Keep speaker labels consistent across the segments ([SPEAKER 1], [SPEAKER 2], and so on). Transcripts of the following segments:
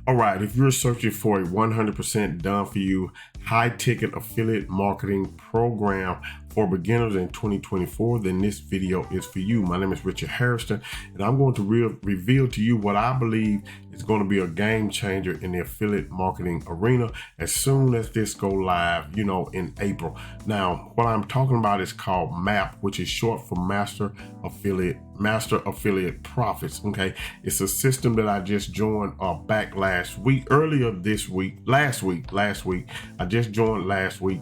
[SPEAKER 1] All right, if you're searching for a 100% done for you high ticket affiliate marketing program for beginners in 2024, then this video is for you. My name is Richard Hairston, and I'm going to reveal to you what I believe is going to be a game changer in the affiliate marketing arena as soon as this go live, in April. Now, what I'm talking about is called MAP, which is short for Master Affiliate Profits. Okay, it's a system that I just joined back last week. I just joined last week,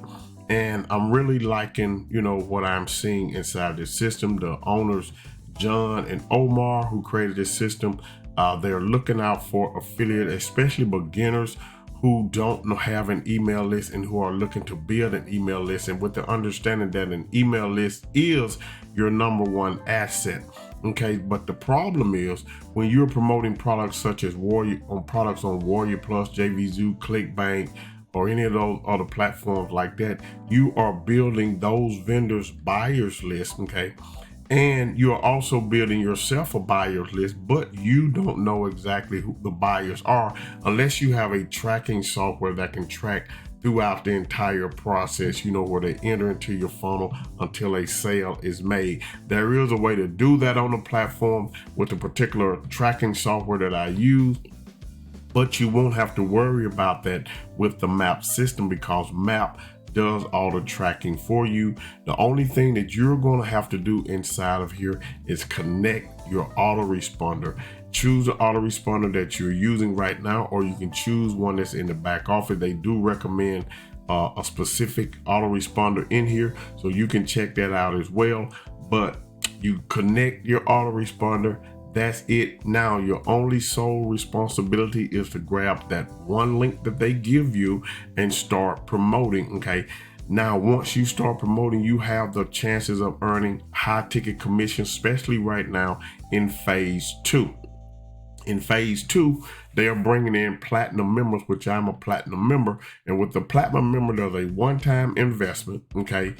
[SPEAKER 1] and I'm really liking what I'm seeing inside this system. The owners, John and Omar, who created this system, they're looking out for affiliate, especially beginners who don't have an email list and who are looking to build an email list, and with the understanding that an email list is your number one asset. Okay, but the problem is when you're promoting products such as products on Warrior Plus, JVZoo, ClickBank, or any of those other platforms like that, you are building those vendors' buyers list. Okay, and you're also building yourself a buyers list, but you don't know exactly who the buyers are unless you have a tracking software that can track throughout the entire process, where they enter into your funnel until a sale is made. There is a way to do that on the platform with the particular tracking software that I use, but you won't have to worry about that with the MAP system because MAP does all the tracking for you. The only thing that you're going to have to do inside of here is connect your autoresponder. Choose the autoresponder that you're using right now, or you can choose one that's in the back office. They do recommend a specific autoresponder in here, so you can check that out as well. But you connect your autoresponder. That's it. Now your only sole responsibility is to grab that one link that they give you and start promoting. Okay. Now, once you start promoting, you have the chances of earning high ticket commissions, especially right now in phase 2. In phase 2, they are bringing in platinum members, which I'm a platinum member. And with the platinum member, there's a one-time investment. Okay.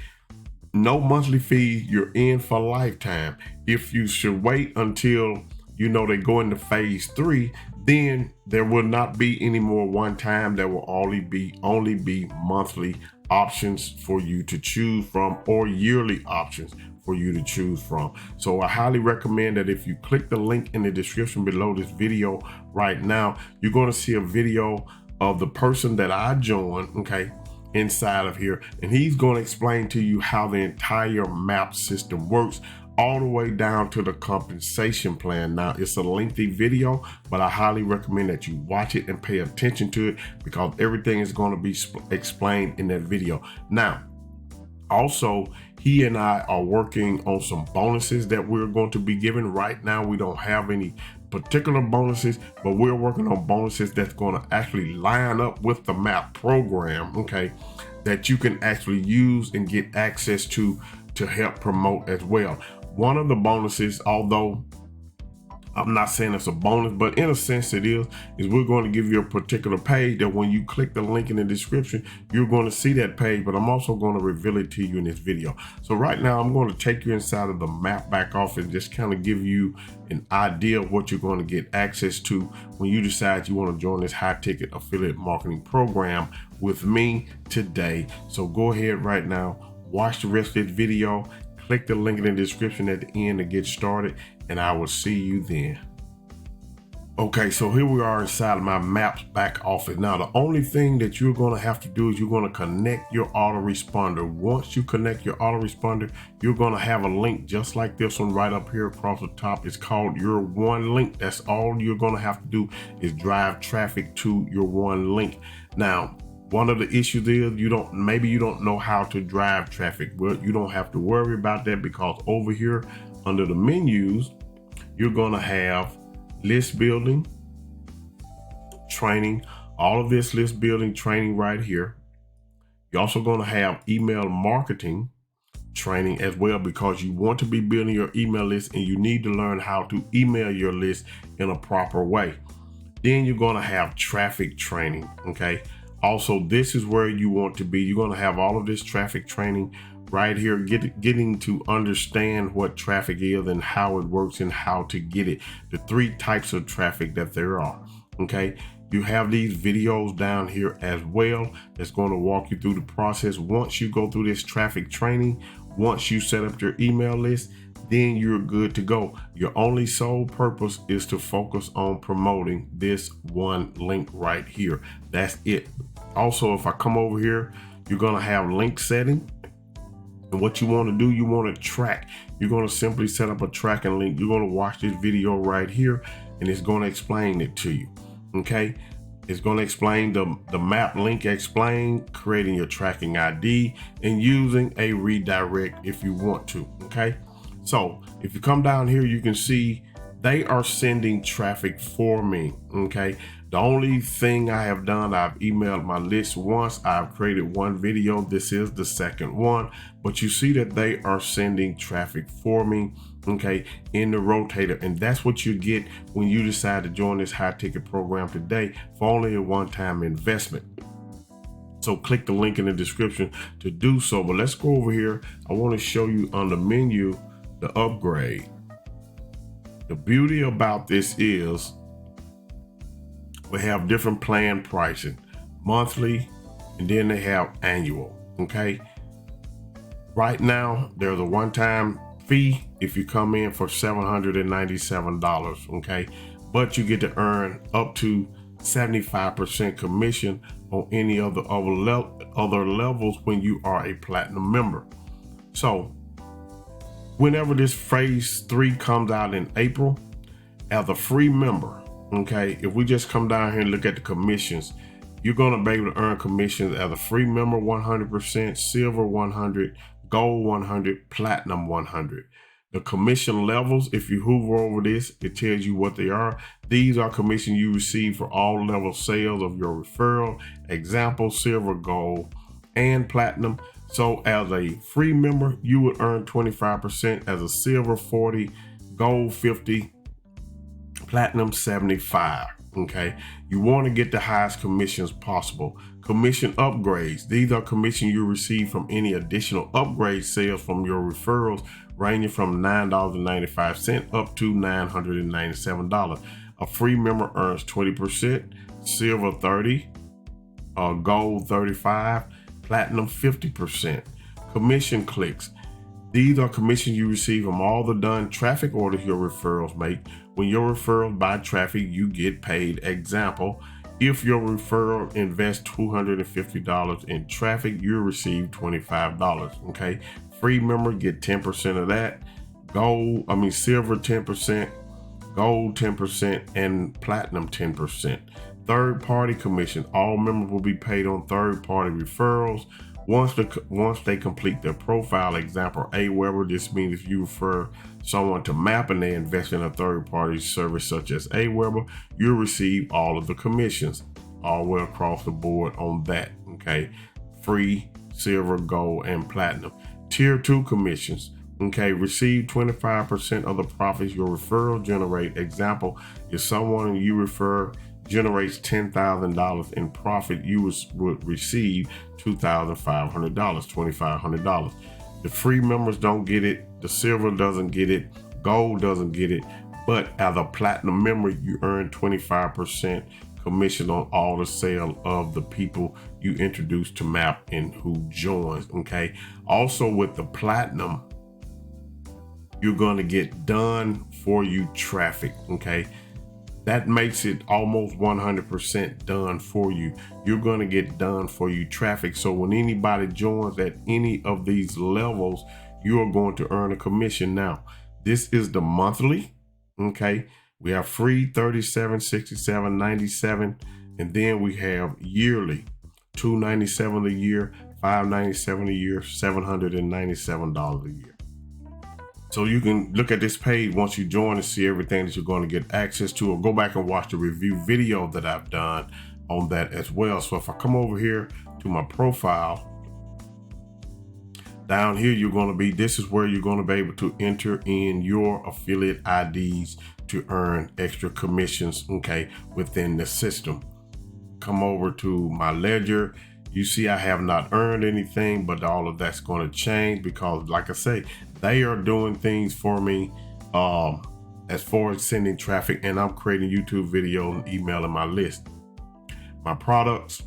[SPEAKER 1] No monthly fee, you're in for lifetime. If you should wait until they go into phase 3, then there will not be any more one time. There will only be monthly options for you to choose from, or yearly options for you to choose from. So I highly recommend that if you click the link in the description below this video right now, you're going to see a video of the person that I joined, okay, inside of here, and he's going to explain to you how the entire MAP system works, all the way down to the compensation plan. Now, it's a lengthy video, but I highly recommend that you watch it and pay attention to it because everything is going to be explained in that video. Now, also, he and I are working on some bonuses that we're going to be giving. Right now, we don't have any particular bonuses, but we're working on bonuses that's going to actually line up with the MAP program, okay, that you can actually use and get access to help promote as well. One of the bonuses, although I'm not saying it's a bonus, but in a sense it is we're going to give you a particular page that when you click the link in the description, you're going to see that page, but I'm also going to reveal it to you in this video. So right now I'm going to take you inside of the MAP back office and just kind of give you an idea of what you're going to get access to when you decide you want to join this high ticket affiliate marketing program with me today. So go ahead right now, watch the rest of this video, click the link in the description at the end to get started, and I will see you then. Okay, so here we are inside of my MAP's back office. Now, the only thing that you're going to have to do is you're going to connect your autoresponder. Once you connect your autoresponder, you're going to have a link just like this one right up here across the top. It's called your one link. That's all you're going to have to do is drive traffic to your one link. Now, one of the issues is maybe you don't know how to drive traffic. Well, you don't have to worry about that because over here under the menus, you're going to have list building, training, all of this list building training right here. You're also going to have email marketing training as well because you want to be building your email list and you need to learn how to email your list in a proper way. Then you're going to have traffic training, okay? Also, this is where you want to be. You're going to have all of this traffic training right here, getting to understand what traffic is and how it works and how to get it. The 3 types of traffic that there are. Okay. You have these videos down here as well that's going to walk you through the process. Once you go through this traffic training, once you set up your email list, then you're good to go. Your only sole purpose is to focus on promoting this one link right here. That's it. Also, if I come over here, you're going to have link setting. And what you want to do, you want to track. You're going to simply set up a tracking link. You're going to watch this video right here, and it's going to explain it to you. Okay. It's going to explain the map link explain, creating your tracking ID, and using a redirect if you want to. Okay. So if you come down here, you can see they are sending traffic for me. Okay. The only thing I have done, I've emailed my list once. I've created one video. This is the second one, but you see that they are sending traffic for me. Okay, in the rotator. And that's what you get when you decide to join this high ticket program today for only a one-time investment. So click the link in the description to do so. But let's go over here. I want to show you on the menu the upgrade. The beauty about this is we have different plan pricing, monthly, and then they have annual. Okay, right now there's a one-time fee if you come in for $797. Okay, but you get to earn up to 75% commission on any other levels when you are a platinum member. So whenever this phase 3 comes out in April, as a free member, okay, if we just come down here and look at the commissions, you're going to be able to earn commissions as a free member 100%, silver 100, gold 100, platinum 100. The commission levels, if you hover over this, it tells you what they are. These are commission you receive for all level sales of your referral. Example, silver, gold, and platinum. So as a free member, you would earn 25%, as a silver 40, gold 50, platinum 75. Okay, you want to get the highest commissions possible. Commission upgrades, these are commission you receive from any additional upgrade sales from your referrals, ranging from $9.95 up to $997. A free member earns 20%, silver 30, gold 35, platinum 50%. Commission clicks, these are commissions you receive from all the done traffic orders your referrals make. When your referrals buy traffic, you get paid. Example, if your referral invests $250 in traffic, you receive $25. Okay, free member get 10% of that. Silver 10%, gold 10%, and platinum 10%. Third party commission, all members will be paid on third party referrals once they complete their profile. Example, Aweber. This means if you refer someone to Map and they invest in a third party service such as Aweber, you'll receive all of the commissions all the way across the board on that. Okay, free, silver, gold, and platinum. Tier 2 commissions. Okay, receive 25% of the profits your referral generate. Example, if someone you refer generates $10,000 in profit, you would receive $2,500, $2,500. The free members don't get it. The silver doesn't get it. Gold doesn't get it. But as a platinum member, you earn 25% commission on all the sale of the people you introduce to MAP and who joins. Okay. Also with the platinum, you're going to get done for you traffic. Okay. That makes it almost 100% done for you. You're going to get done for you traffic. So when anybody joins at any of these levels, you are going to earn a commission. Now, this is the monthly. Okay. We have free 37, 67, 97. And then we have yearly, $297 a year, $597 a year, $797 a year. So you can look at this page once you join and see everything that you're going to get access to, or go back and watch the review video that I've done on that as well. So if I come over here to my profile, down here, this is where you're going to be able to enter in your affiliate IDs to earn extra commissions, okay, within the system. Come over to my ledger. You see I have not earned anything, but all of that's going to change because, like I say, they are doing things for me as far as sending traffic, and I'm creating YouTube videos and emailing my list. my products.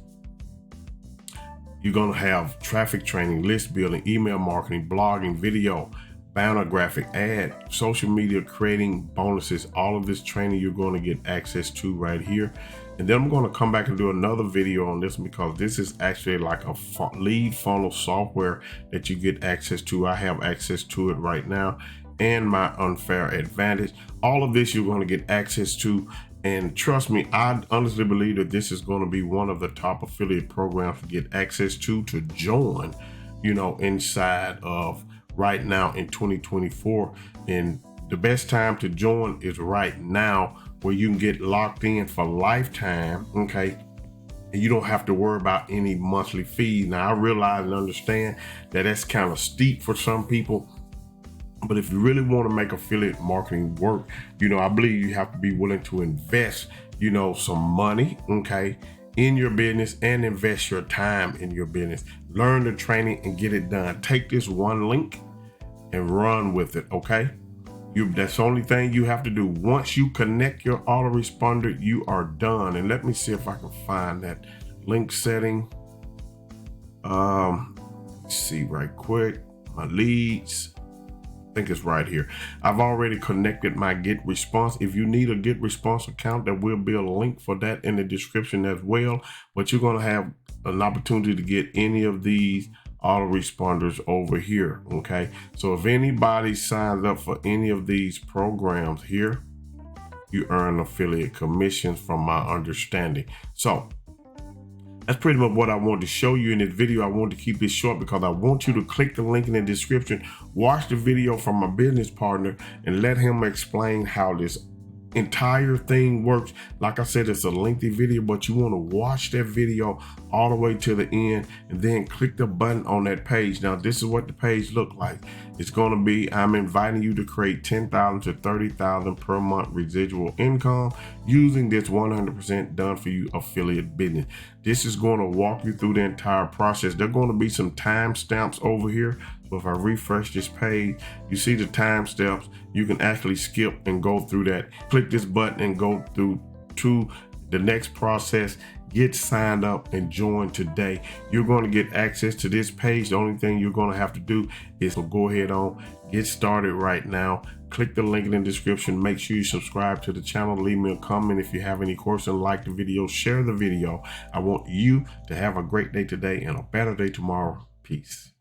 [SPEAKER 1] You're going to have traffic training, list building, email marketing, blogging, video, banner graphic, ad, social media, creating bonuses. All of this training you're going to get access to right here. And then I'm going to come back and do another video on this, because this is actually like a lead funnel software that you get access to. I have access to it right now, and my unfair advantage. All of this you're going to get access to. And trust me, I honestly believe that this is going to be one of the top affiliate programs to get access to join, you know, inside of right now in 2024. And the best time to join is right now, where you can get locked in for lifetime, okay? And you don't have to worry about any monthly fees. Now, I realize and understand that that's kind of steep for some people. But if you really want to make affiliate marketing work, you know, I believe you have to be willing to invest, you know, some money, okay, in your business, and invest your time in your business. Learn the training and get it done. Take this one link and run with it, okay? That's the only thing you have to do. Once you connect your autoresponder, you are done. And let me see if I can find that link setting. Let's see right quick. My leads. I think it's right here. I've already connected my Get Response. If you need a Get Response account, there will be a link for that in the description as well. But you're going to have an opportunity to get any of these autoresponders over here, okay? So if anybody signs up for any of these programs here, you earn affiliate commissions, from my understanding. So that's pretty much what I wanted to show you in this video. I wanted to keep this short because I want you to click the link in the description, watch the video from my business partner, and let him explain how this entire thing works. Like I said, it's a lengthy video, but you want to watch that video all the way to the end and then click the button on that page. Now, this is what the page look like. It's going to be, I'm inviting you to create 10,000 to 30,000 per month residual income using this 100% done for you affiliate business. This is going to walk you through the entire process. There are going to be some timestamps over here. So if I refresh this page, you see the timestamps. You can actually skip and go through that. Click this button and go through to the next process. Get signed up and join today. You're going to get access to this page. The only thing you're going to have to do is go ahead on, get started right now. Click the link in the description. Make sure you subscribe to the channel. Leave me a comment if you have any questions. Like the video, share the video. I want you to have a great day today and a better day tomorrow. Peace.